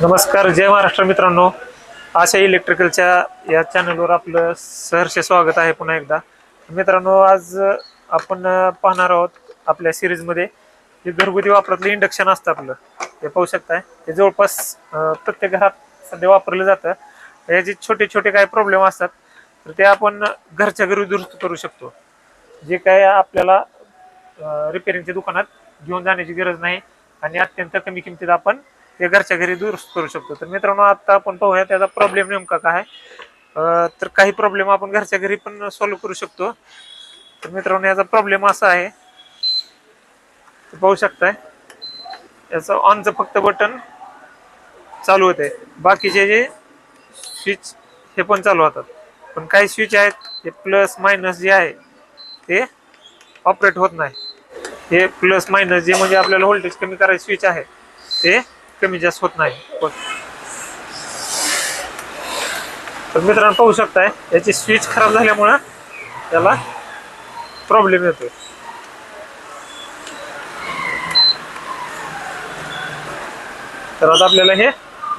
नमस्कार, जय महाराष्ट्र मित्रांनो. आशा इलेक्ट्रिकलच्या या चॅनलवर आपलं सहर्ष स्वागत आहे पुन्हा एकदा. मित्रांनो, आज आपण पाहणार आहोत आपल्या सिरीजमध्ये जे घरगुती वापरातलं इंडक्शन असतं आपलं. हे पाहू शकताय, हे जवळपास प्रत्येक घरात सध्या वापरलं जातं. याचे छोटे छोटे काही प्रॉब्लेम असतात तर ते आपण घरच्या घरी दुरुस्त करू शकतो. जे काय आपल्याला रिपेअरिंगच्या दुकानात घेऊन जाण्याची गरज नाही आणि अत्यंत कमी किमतीत आपण ते घरच्या घरी दुरुस्त करू शकतो. तर मित्रांनो, आता आपण पाहूया त्याचा प्रॉब्लेम नेमका काय आहे. तर काही प्रॉब्लेम आपण घरच्या घरी पण सॉल्व्ह करू शकतो. तर मित्रांनो, याचा प्रॉब्लेम असा आहे, पाहू शकताय, याचं ऑनचं फक्त बटन चालू होते, बाकीचे जे स्विच हे पण चालू होतात. पण काही स्विच आहेत ते प्लस मायनस जे आहे ते ऑपरेट होत नाही. हे प्लस मायनस जे म्हणजे आपल्याला व्होल्टेज कमी करायचे स्विच आहे ते कमी जास्त होत नाही. तर मित्रांनो, पाहू शकताय याची स्विच खराब झाल्यामुळे त्याला प्रॉब्लेम येतोय. तर आता आपल्याला हे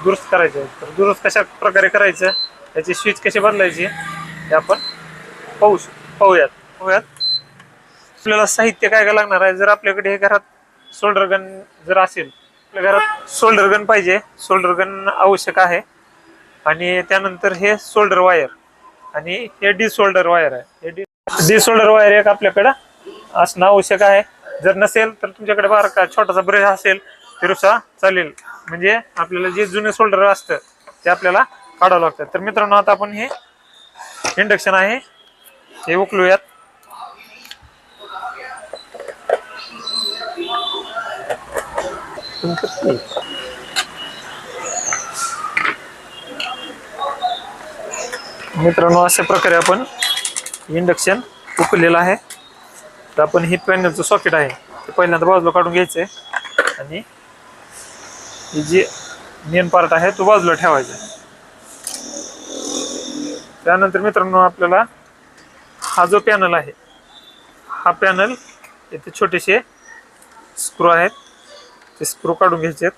दुरुस्त करायचं आहे. तर दुरुस्त कशा प्रकारे करायचं, याची स्विच कशी बदलायची हे आपण पाहूयात. आपल्याला साहित्य काय काय लागणार आहे. जर आपल्याकडे हे घरात सोल्डर गन जर असेल, आपल्या घरात सोल्डर गन पाहिजे. सोल्डर गन आवश्यक आहे. आणि त्यानंतर हे सोल्डर वायर आणि हे डी सोल्डर वायर आहे. हे डी सोल्डर वायर एक आपल्याकडं असणं आवश्यक आहे. जर नसेल तर तुमच्याकडे बारका छोटासा ब्रश असेल तरीसुद्धा चालेल. म्हणजे आपल्याला जे जुने सोल्डर असतं ते आपल्याला काढावं लागतं. तर मित्रांनो, आता आपण हे इंडक्शन आहे हे उकलूयात. मित्रांनो, अशा प्रकारे आपण इंडक्शन उकळलेलं आहे. तर आपण हे पॅनलचं सॉकेट आहे ते पहिल्यांदा बाजूला काढून घ्यायचंय आणि जे मेन पार्ट आहे तो बाजूला ठेवायचा. त्यानंतर मित्रांनो, आपल्याला हा जो पॅनल आहे, हा पॅनल इथे छोटेसे स्क्रू आहेत, ते स्क्रू काढून घ्यायचे.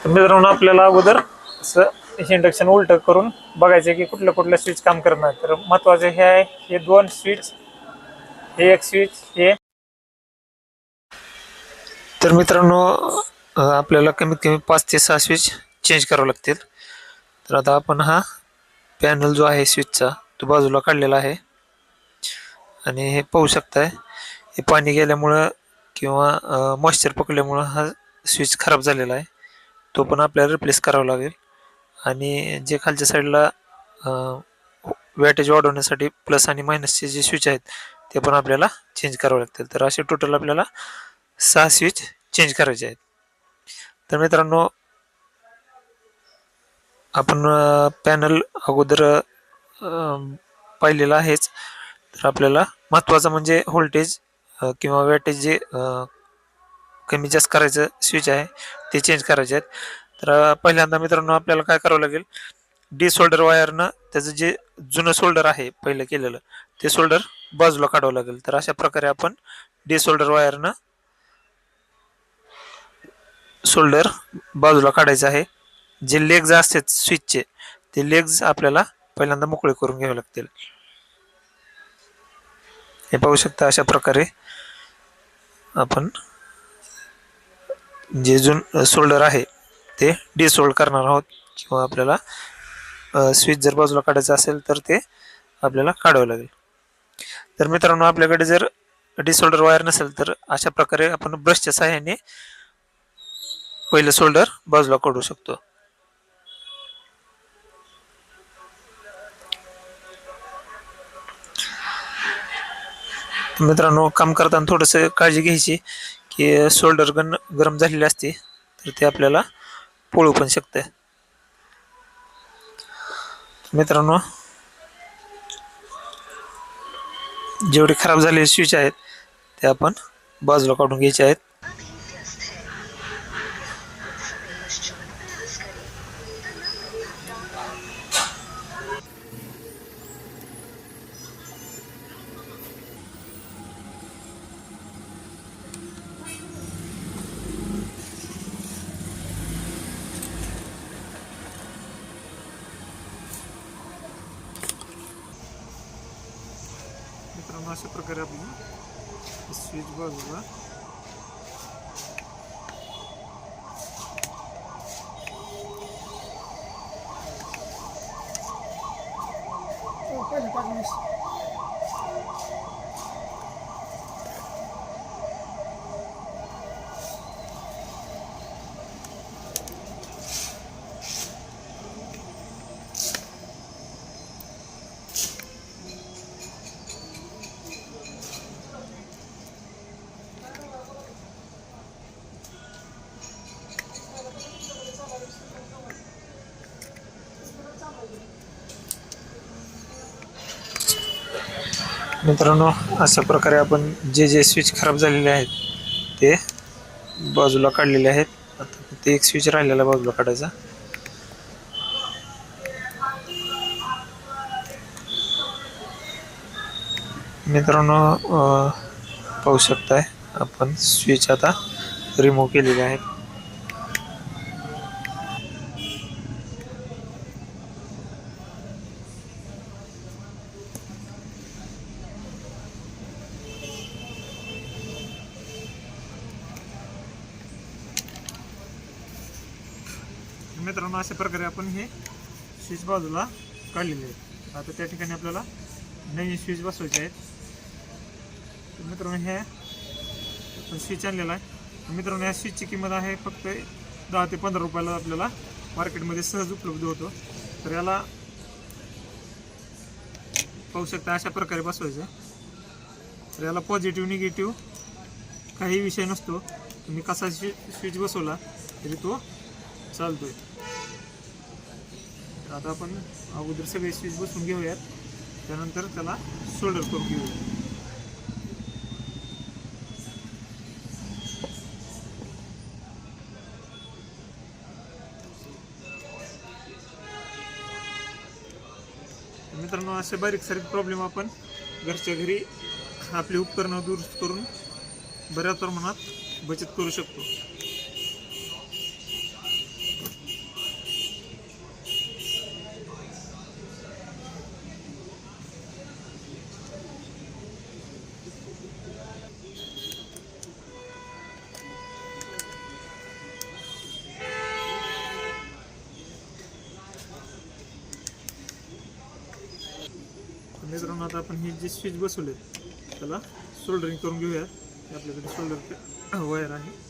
तर मित्रांनो, आपल्याला अगोदर असं इंडक्शन उलट करून बघायचं की कुठलं कुठलं स्विच काम करत नाही. तर महत्वाचं हे आहे, हे दोन स्विच, हे एक स्विच, हे. तर मित्रांनो, आपल्याला कमीत कमी 5 ते 6 स्विच चेंज करावे लागतील. तर आता आपण हा पॅनल जो आहे स्विचचा तो बाजूला काढलेला आहे आणि हे पाहू शकताय, हे पाणी गेल्यामुळं किंवा मॉइश्चर पकडल्यामुळं हा स्विच खराब झालेला आहे. तो पण आपल्याला रिप्लेस करावा लागेल. आणि जे खालच्या साईडला वॅटेज वाढवण्यासाठी प्लस आणि मायनसचे जे स्विच आहेत ते पण आपल्याला चेंज करावे लागतील. तर असे टोटल आपल्याला 6 स्विच चेंज करायचे आहेत. तर मित्रांनो, आपण पॅनल अगोदर पाहिलेला आहेच. तर आपल्याला महत्त्वाचं म्हणजे व्होल्टेज किंवा वॅटेज जे कमी जास्त करायचं स्विच आहे ते चेंज करायचे आहेत. तर पहिल्यांदा मित्रांनो, आपल्याला काय करावं लागेल, डी सोल्डर वायरनं त्याचं जे जुनं सोल्डर आहे पहिलं केलेलं ते सोल्डर बाजूला काढावं लागेल. तर अशा प्रकारे आपण डी सोल्डर वायरनं सोल्डर बाजूला काढायचं आहे. जे लेग्ज असतात स्विचचे ते लेग्ज आपल्याला पहिल्यांदा मोकळे करून घ्यावे लागतील. हे पाहू शकता, अशा प्रकारे आपण जे सोल्डर आहे ते डिसोल्ड करणार आहोत. किंवा आपल्याला स्विच जर बाजूला काढायचं असेल तर ते आपल्याला काढावं लागेल. तर मित्रांनो, आपल्याकडे जर डिसोल्डर वायर नसेल तर अशा प्रकारे आपण ब्रशच्या सहाय्याने पहिलं सोल्डर बाजूला काढू शकतो. मित्रांनो, काम करताना थोडंसं काळजी घ्यायची की सोल्डर गन गरम झालेली असते तर ते आपल्याला पोळू पण शकते. मित्रांनो, जेवढे खराब झालेले स्विच आहेत ते आपण बाजूला काढून घ्यायचे आहेत. मित्रांनो अशा प्रकारे आपण स्विच बाजूला मित्रांनो अशा प्रकारे आपण जे स्विच खराब झालेले आहेत ते बाजूला काढलेले आहेत. आता ते एक स्विच राहिलेला बाजूला काढायचा. मित्रांनो पाहू शकताय आपण स्विच आता रिमूव्ह केलेले आहेत. मित्रांनो अशा प्रकारे आपण हे स्विच बाजूला काढलेले आहेत. आता त्या ठिकाणी आपल्याला नवीन स्विच बसवायचे आहेत. मित्रांनो हे आपण स्विच आणलेला आहे. मित्रांनो या स्विचची किंमत आहे फक्त 10 ते 15 रुपयाला आपल्याला मार्केटमध्ये सहज उपलब्ध होतो. तर याला पाहू शकता अशा प्रकारे बसवायचं. तर याला पॉझिटिव्ह निगेटिव्ह काही विषय नसतो. तुम्ही कसा स्विच बसवला तरी तो चालतोय. आता आपण अगोदर सगळे स्विच बसवून घेऊयात, त्यानंतर त्याला सोल्डर करून घेऊयात. मित्रांनो असे बारीक सारीक प्रॉब्लेम आपण घरच्या घरी आपली उपकरणं दुरुस्त करून बऱ्याच प्रमाणात बचत करू शकतो. मित्रांनो आता आपण ही जी स्विच बसवले त्याला सोल्डरिंग करून घेऊयात. आपल्याकडे सोल्डर वायर आहे.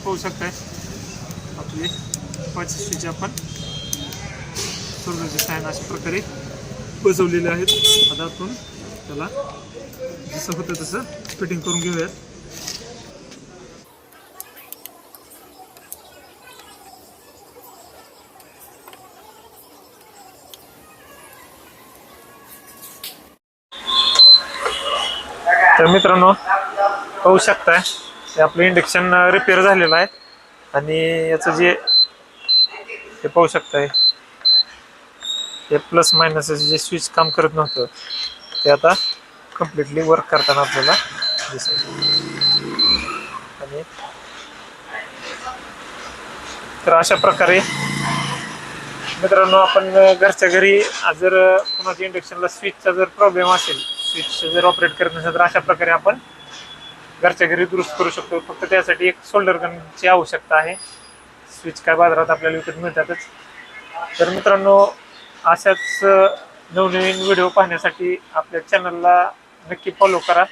पाहू शकताय आपले 5 स्विच आपण सोलरचे फॅन अशा प्रकारे बसवलेले आहेत. आता आपण त्याला जसं होतं तसं फिटिंग करून घेऊयात. तर मित्रांनो पाहू शकताय हे आपलं इंडक्शन रिपेअर झालेलं आहे आणि याचं जे हे पाहू शकताय हे प्लस मायनस जे स्विच काम करत नव्हतं ते आता कम्प्लिटली वर्क करताना आपल्याला दिसेल. आणि तर अशा प्रकारे मित्रांनो आपण घरच्या घरी जर कोणाच्या इंडक्शनला स्विचचा जर प्रॉब्लेम असेल, स्विच जर ऑपरेट करत नसेल तर अशा प्रकारे आपण घरच्या घरी दुरुस्त करू शकतो. फक्त त्यासाठी एक सोल्डर गनची आवश्यकता आहे. स्विच काय बाजारात आपल्याला विकत मिळतातच. तर मित्रांनो अशाच नवनवीन व्हिडिओ पाहण्यासाठी आपल्या चॅनलला नक्की फॉलो करा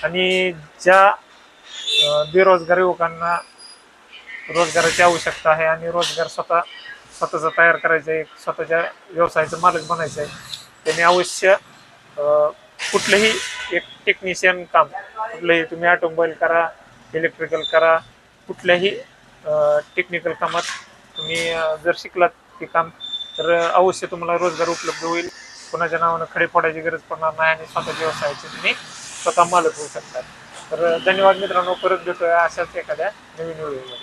आणि ज्या बेरोजगार युवकांना रोजगाराची आवश्यकता आहे आणि रोजगार स्वतःचा तयार करायचा आहे, स्वतःच्या व्यवसायाचं मालक बनायचं आहे, त्यांनी अवश्य कुठलंही एक टेक्निशियन काम, कुठलंही तुम्ही ऑटोमोबाईल करा, इलेक्ट्रिकल करा, कुठल्याही टेक्निकल कामात तुम्ही जर शिकलात ते काम तर अवश्य तुम्हाला रोजगार उपलब्ध होईल. कोणाच्या नावानं खडे फोडायची गरज पडणार नाही आणि स्वतःच्या व्यवसायाचे तुम्ही स्वतः मालक होऊ शकतात. तर धन्यवाद मित्रांनो, परत भेटूया अशाच एखाद्या नवीन व्हिडिओमध्ये.